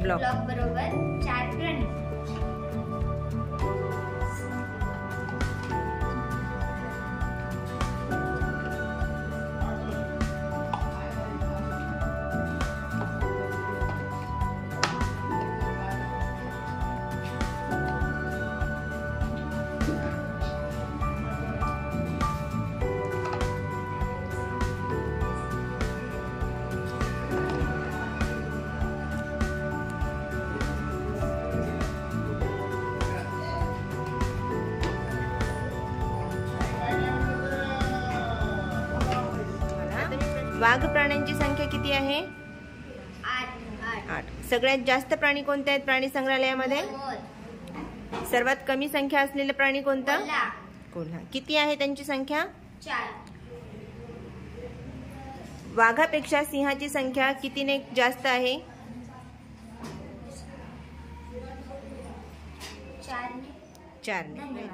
Block बरोबर 4 प्राणी. वाघ प्राण्यांची संख्या किती आहे? 8. सगळ्यात जास्त प्राणी कोणते आहेत प्राणी संग्रहालयामध्ये? सर्वात कमी संख्या असलेला प्राणी कोणता? कोल्हा. किती आहे त्यांची संख्या? 4. वाघापेक्षा सिंहाची संख्या कितीने जास्त आहे? 4 ने. 4 ने.